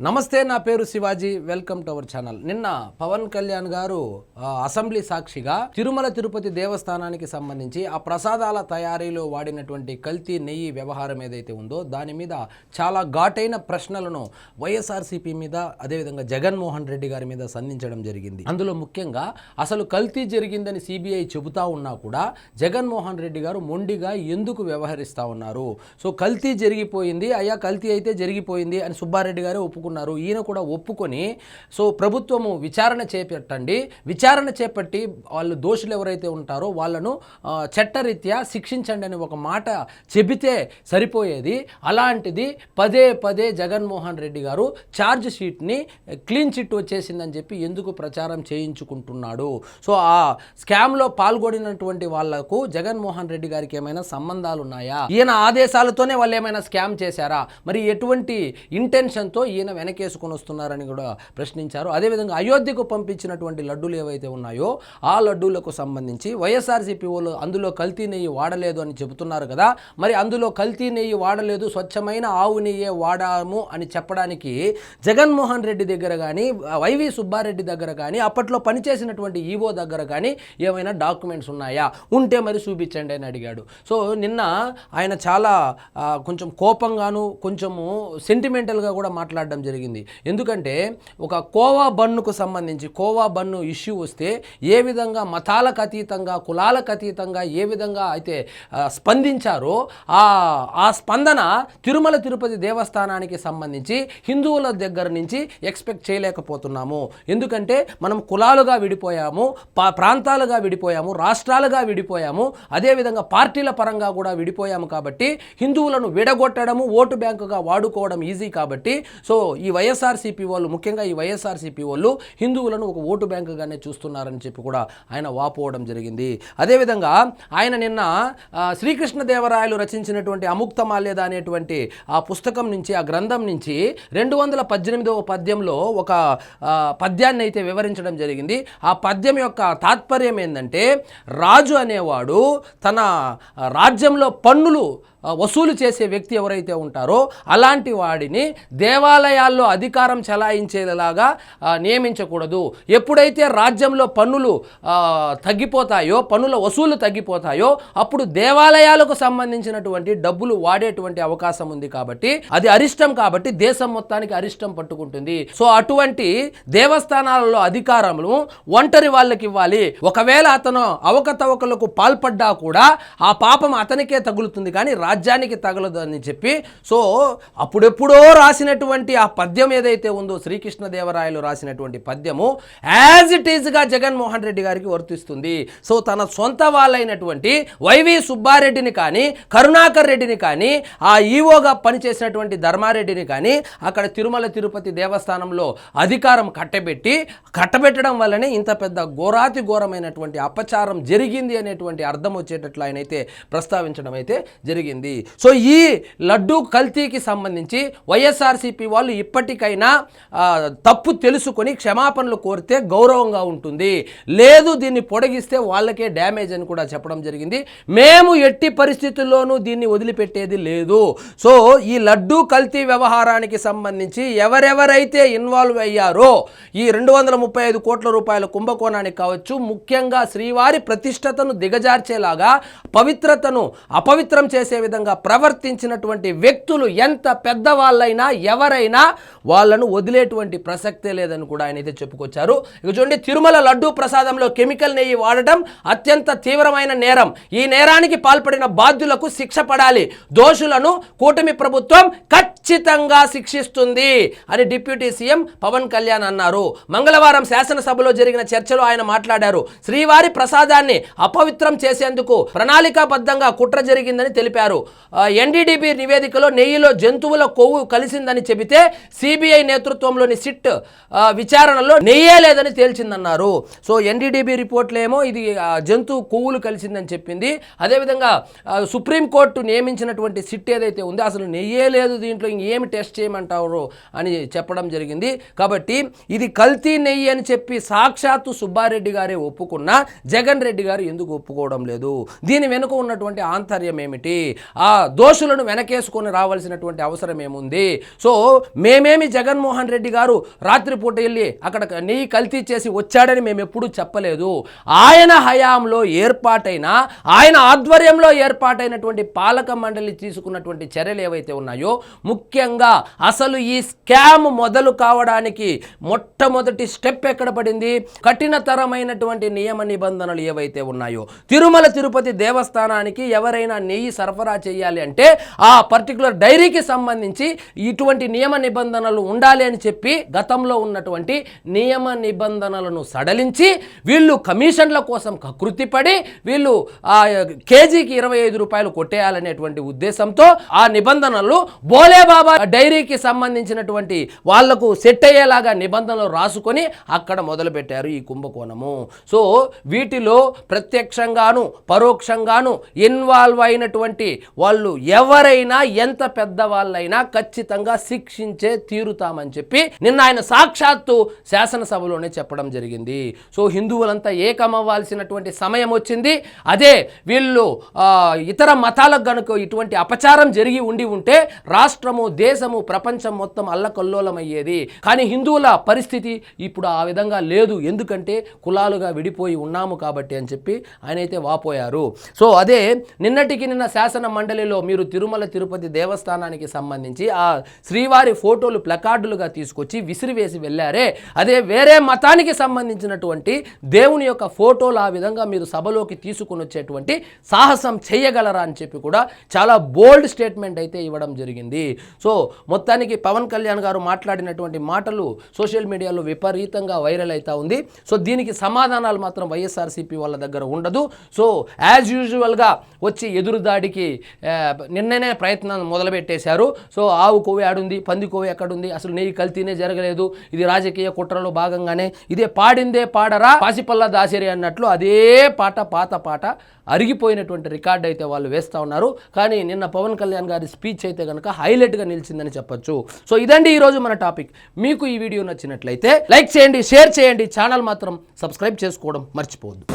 నమస్తే, నా పేరు Shivaji. Welcome to our channel. నిన్న పవన్ కళ్యాణ్ గారు అసెంబ్లీ సాక్షిగా తిరుమల తిరుపతి దేవస్థానానికి సంబంధించి ఆ ప్రసాదాల తయారీలో వాడినటువంటి కల్తీ నెయ్యి వ్యవహారం ఏదైతే ఉందో దాని మీద చాలా ఘాటైన ప్రశ్నలను వైఎస్ఆర్సీపీ మీద, అదేవిధంగా జగన్మోహన్ రెడ్డి గారి మీద సంధించడం జరిగింది. అందులో ముఖ్యంగా అసలు కల్తీ జరిగిందని సిబిఐ చెబుతా ఉన్నా కూడా జగన్మోహన్ రెడ్డి గారు మొండిగా ఎందుకు వ్యవహరిస్తూ ఉన్నారు? సో కల్తీ జరిగిపోయింది, అయ్యా కల్తీ అయితే జరిగిపోయింది అని సుబ్బారెడ్డి గారే ఒప్పుకున్నారు. ఈయన కూడా ఒప్పుకొని సో ప్రభుత్వము విచారణ చేపట్టండి, విచారణ చేపట్టి వాళ్ళు దోషులు ఎవరైతే ఉంటారో వాళ్ళను చట్టరీత్యా శిక్షించండి అని ఒక మాట చెబితే సరిపోయేది. అలాంటిది పదే పదే జగన్మోహన్ రెడ్డి గారు ఛార్జ్ షీట్ని క్లీన్ చిట్ వచ్చేసిందని చెప్పి ఎందుకు ప్రచారం చేయించుకుంటున్నాడు? సో ఆ స్కామ్లో పాల్గొనినటువంటి వాళ్లకు జగన్మోహన్ రెడ్డి గారికి ఏమైనా సంబంధాలు ఉన్నాయా? ఈయన ఆదేశాలతోనే వాళ్ళు ఏమైనా స్కామ్ చేశారా? మరి ఎటువంటి ఇంటెన్షన్తో ఈయన వెనకేసుకొని వస్తున్నారని కూడా ప్రశ్నించారు. అదేవిధంగా అయోధ్యకు పంపించినటువంటి లడ్డూలు ఏవైతే ఉన్నాయో ఆ లడ్డూలకు సంబంధించి వైఎస్ఆర్సీపీ వాళ్ళు అందులో కల్తీ నెయ్యి వాడలేదు అని చెబుతున్నారు కదా. మరి అందులో కల్తీ నెయ్యి వాడలేదు, స్వచ్ఛమైన ఆవు నెయ్యే వాడాము అని చెప్పడానికి జగన్మోహన్ రెడ్డి దగ్గర కానీ, వైవి సుబ్బారెడ్డి దగ్గర కానీ, అప్పట్లో పనిచేసినటువంటి ఈవో దగ్గర కానీ ఏమైనా డాక్యుమెంట్స్ ఉన్నాయా? ఉంటే మరి చూపించండి అని అడిగాడు. సో నిన్న ఆయన చాలా కొంచెం కోపంగాను, కొంచెము సెంటిమెంటల్గా కూడా మాట్లాడడం జరిగింది. ఎందుకంటే ఒక కోవా బన్నుకు సంబంధించి కోవా బన్ను ఇష్యూ వస్తే ఏ విధంగా మతాలకు అతీతంగా, కులాలకు అతీతంగా ఏ విధంగా అయితే స్పందించారో ఆ స్పందన తిరుమల తిరుపతి దేవస్థానానికి సంబంధించి హిందువుల దగ్గర నుంచి ఎక్స్పెక్ట్ చేయలేకపోతున్నాము. ఎందుకంటే మనం కులాలుగా విడిపోయాము, ప్రాంతాలుగా విడిపోయాము, రాష్ట్రాలుగా విడిపోయాము, అదేవిధంగా పార్టీల పరంగా కూడా విడిపోయాము. కాబట్టి హిందువులను విడగొట్టడము, ఓటు బ్యాంకుగా వాడుకోవడం ఈజీ. కాబట్టి సో ఈ వైఎస్ఆర్సీపీ వాళ్ళు, ముఖ్యంగా ఈ వైఎస్ఆర్సీపీ వాళ్ళు హిందువులను ఒక ఓటు బ్యాంకుగానే చూస్తున్నారని చెప్పి కూడా ఆయన వాపోవడం జరిగింది. అదేవిధంగా ఆయన నిన్న శ్రీకృష్ణదేవరాయలు రచించినటువంటి అముక్తమాల్యద అనేటువంటి ఆ పుస్తకం నుంచి, ఆ గ్రంథం నుంచి 218వ పద్యంలో ఒక పద్యాన్ని అయితే వివరించడం జరిగింది. ఆ పద్యం యొక్క తాత్పర్యం ఏంటంటే, రాజు అనేవాడు తన రాజ్యంలో పన్నులు వసూలు చేసే వ్యక్తి ఎవరైతే ఉంటారో అలాంటి వాడిని దేవాలయాల్లో అధికారం చెలాయించేలాగా నియమించకూడదు. ఎప్పుడైతే రాజ్యంలో పన్నులు తగ్గిపోతాయో, పన్నుల వసూలు తగ్గిపోతాయో అప్పుడు దేవాలయాలకు సంబంధించినటువంటి డబ్బులు వాడేటువంటి అవకాశం ఉంది. కాబట్టి అది అరిష్టం, కాబట్టి దేశం మొత్తానికి అరిష్టం పట్టుకుంటుంది. సో అటువంటి దేవస్థానాలలో అధికారములు ఒంటరి వాళ్ళకి ఇవ్వాలి. ఒకవేళ అతను అవకతవకలకు పాల్పడ్డా కూడా ఆ పాపం అతనికే తగులుతుంది, కానీ రాజ్యానికి తగలదు అని చెప్పి సో అప్పుడెప్పుడో రాసినటువంటి ఆ పద్యం ఏదైతే ఉందో, శ్రీకృష్ణదేవరాయలు రాసినటువంటి పద్యము యాజ్ ఇట్ ఈజ్గా జగన్మోహన్ రెడ్డి గారికి వర్తిస్తుంది. సో తన సొంత వాళ్ళైనటువంటి వైవి సుబ్బారెడ్డిని కానీ, కరుణాకర్ రెడ్డిని కానీ, ఆ ఈవోగా పనిచేసినటువంటి ధర్మారెడ్డిని కానీ అక్కడ తిరుమల తిరుపతి దేవస్థానంలో అధికారం కట్టబెట్టడం వల్లనే ఇంత పెద్ద ఘోరాతి ఘోరమైనటువంటి అపచారం జరిగింది అనేటువంటి అర్థం వచ్చేటట్లు ఆయన అయితే ప్రస్తావించడం అయితే జరిగింది. సో ఈ లడ్డూ కల్తీకి సంబంధించి వైఎస్ఆర్సీపీ వాళ్ళు ఇప్పటికైనా తప్పు తెలుసుకొని క్షమాపణలు కోరితే గౌరవంగా ఉంటుంది. లేదు దీన్ని పొడిగిస్తే వాళ్ళకే డ్యామేజ్ అని కూడా చెప్పడం జరిగింది. మేము ఎట్టి పరిస్థితుల్లోనూ దీన్ని వదిలిపెట్టేది లేదు. సో ఈ లడ్డూ కల్తీ వ్యవహారానికి సంబంధించి ఎవరెవరైతే ఇన్వాల్వ్ అయ్యారో, ఈ 235 కోట్ల రూపాయల కుంభకోణానికి కావచ్చు, ముఖ్యంగా శ్రీవారి ప్రతిష్టతను దిగజార్చేలాగా పవిత్రతను అపవిత్రం చేసే విధంగా ప్రవర్తించినటువంటి వ్యక్తులు ఎంత పెద్దవాళ్ళైనా ఎవరైనా వాళ్ళను వదిలేటువంటి ప్రసక్తే లేదని కూడా ఆయన అయితే చెప్పుకొచ్చారు. ఇక చూడండి, తిరుమల లడ్డూ ప్రసాదంలో కెమికల్ నెయ్యి వాడటం అత్యంత తీవ్రమైన నేరం. ఈ నేరానికి పాల్పడిన బాధ్యులకు శిక్ష పడాలి. దోషులను కూటమి ప్రభుత్వం ఖచ్చితంగా శిక్షిస్తుంది అని డిప్యూటీ సీఎం పవన్ కళ్యాణ్ అన్నారు. మంగళవారం శాసనసభలో జరిగిన చర్చలో ఆయన మాట్లాడారు. శ్రీవారి ప్రసాదాన్ని అపవిత్రం చేసేందుకు ప్రణాళికాబద్ధంగా కుట్ర జరిగిందని తెలిపారు. ఎన్డీడీబీ నివేదికలో నెయ్యిలో జంతువుల కొవ్వు కలిసిందని చెబితే సిబిఐ నేతృత్వంలోని సిట్ విచారణలో నెయ్యే లేదని తేల్చిందన్నారు. సో ఎన్డీడీబీ రిపోర్ట్లో ఏమో ఇది జంతు కొవ్వులు కలిసిందని చెప్పింది. అదేవిధంగా సుప్రీంకోర్టు నియమించినటువంటి సిట్ ఏదైతే ఉందో అసలు నెయ్యే లేదు దీంట్లో, టెస్టింగ్ ఏమి టెస్ట్ చేయమంటారు అని చెప్పడం జరిగింది. కాబట్టి ఇది కల్తీ నెయ్యి అని చెప్పి సాక్షాత్తు సుబ్బారెడ్డి గారే ఒప్పుకున్నా జగన్ రెడ్డి గారు ఎందుకు ఒప్పుకోవడం లేదు? దీని వెనుక ఉన్నటువంటి ఆంతర్యం ఏమిటి? ఆ దోషులను వెనకేసుకొని రావాల్సినటువంటి అవసరం ఏముంది? సో మేమేమి జగన్మోహన్ రెడ్డి గారు రాత్రిపూట వెళ్ళి అక్కడ నెయ్యి కల్తీ చేసి వచ్చాడని మేము ఎప్పుడూ చెప్పలేదు. ఆయన హయాంలో ఏర్పాటైన, ఆయన ఆధ్వర్యంలో ఏర్పాటైనటువంటి పాలక మండలి తీసుకున్నటువంటి చర్యలు ఏవైతే ఉన్నాయో, ముఖ్యంగా అసలు ఈ స్కామ్ మొదలు కావడానికి మొట్టమొదటి స్టెప్ ఎక్కడ పడింది? కఠినతరమైనటువంటి నియమ నిబంధనలు ఏవైతే ఉన్నాయో, తిరుమల తిరుపతి దేవస్థానానికి ఎవరైనా నెయ్యి సరఫరా చేయాలి అంటే ఆ పర్టికులర్ డైరీకి సంబంధించి ఇటువంటి నియమ నిబంధనలు ఉండాలి అని చెప్పి గతంలో ఉన్నటువంటి నియమ నిబంధనలను సడలించి వీళ్ళు కమిషన్ల కోసం కకృతిపడి వీళ్ళు కేజీకి 25 రూపాయలు కొట్టేయాలనేటువంటి ఉద్దేశంతో ఆ నిబంధనలు బోలేబాబా డైరీకి సంబంధించినటువంటి వాళ్లకు సెట్ అయ్యేలాగా నిబంధనలు రాసుకొని అక్కడ మొదలుపెట్టారు ఈ కుంభకోణము. సో వీటిలో ప్రత్యక్షంగాను పరోక్షంగాను ఇన్వాల్వ్ అయినటువంటి వాళ్ళు ఎవరైనా, ఎంత పెద్దవాళ్ళైనా ఖచ్చితంగా శిక్షించే తీరుతామని చెప్పి నిన్న ఆయన సాక్షాత్తు శాసనసభలోనే చెప్పడం జరిగింది. సో హిందువులంతా ఏకమవ్వాల్సినటువంటి సమయం వచ్చింది. అదే వీళ్ళు ఇతర మతాలకు గనుక ఇటువంటి అపచారం జరిగి ఉంటే రాష్ట్రము, దేశము, ప్రపంచం మొత్తం అల్లకల్లోలమయ్యేది. కానీ హిందువుల పరిస్థితి ఇప్పుడు ఆ విధంగా లేదు. ఎందుకంటే కులాలుగా విడిపోయి ఉన్నాము కాబట్టి అని చెప్పి ఆయన అయితే వాపోయారు. సో అదే నిన్నటికి నిన్న శాసన మండలిలో మీరు తిరుమల తిరుపతి దేవస్థానానికి సంబంధించి ఆ శ్రీవారి ఫోటోలు ప్లకార్డులుగా తీసుకొచ్చి విసిరివేసి వెళ్ళారే, అదే వేరే మతానికి సంబంధించినటువంటి దేవుని యొక్క ఫోటోలు ఆ విధంగా మీరు సభలోకి తీసుకుని వచ్చేటువంటి సాహసం చేయగలరా అని చెప్పి కూడా చాలా బోల్డ్ స్టేట్మెంట్ అయితే ఇవ్వడం జరిగింది. సో మొత్తానికి పవన్ కళ్యాణ్ గారు మాట్లాడినటువంటి మాటలు సోషల్ మీడియాలో విపరీతంగా వైరల్ అవుతా ఉంది. సో దీనికి సమాధానాలు మాత్రం వైఎస్ఆర్సీపీ వాళ్ళ దగ్గర ఉండదు. సో యాజ్ యూజువల్గా వచ్చి ఎదురుదాడికి నిన్ననే ప్రయత్నం మొదలుపెట్టేశారు. సో ఆవు కొవ్వు ఆడుంది, పంది కొవ్వు ఎక్కడుంది, అసలు నెయ్యి కల్తీనే జరగలేదు, ఇది రాజకీయ కుట్రలో భాగంగానే, ఇదే పాడిందే పాడరా పాసిపల్ల దాసిరి అన్నట్లు అదే పాట, పాత పాట అరిగిపోయినటువంటి రికార్డ్ అయితే వాళ్ళు వేస్తూ ఉన్నారు. కానీ నిన్న పవన్ కళ్యాణ్ గారి స్పీచ్ అయితే కనుక హైలైట్గా నిలిచిందని చెప్పొచ్చు. సో ఇదండి ఈరోజు మన టాపిక్. మీకు ఈ వీడియో నచ్చినట్లయితే లైక్ చేయండి, షేర్ చేయండి, ఛానల్ మాత్రం సబ్స్క్రైబ్ చేసుకోవడం మర్చిపోవద్దు.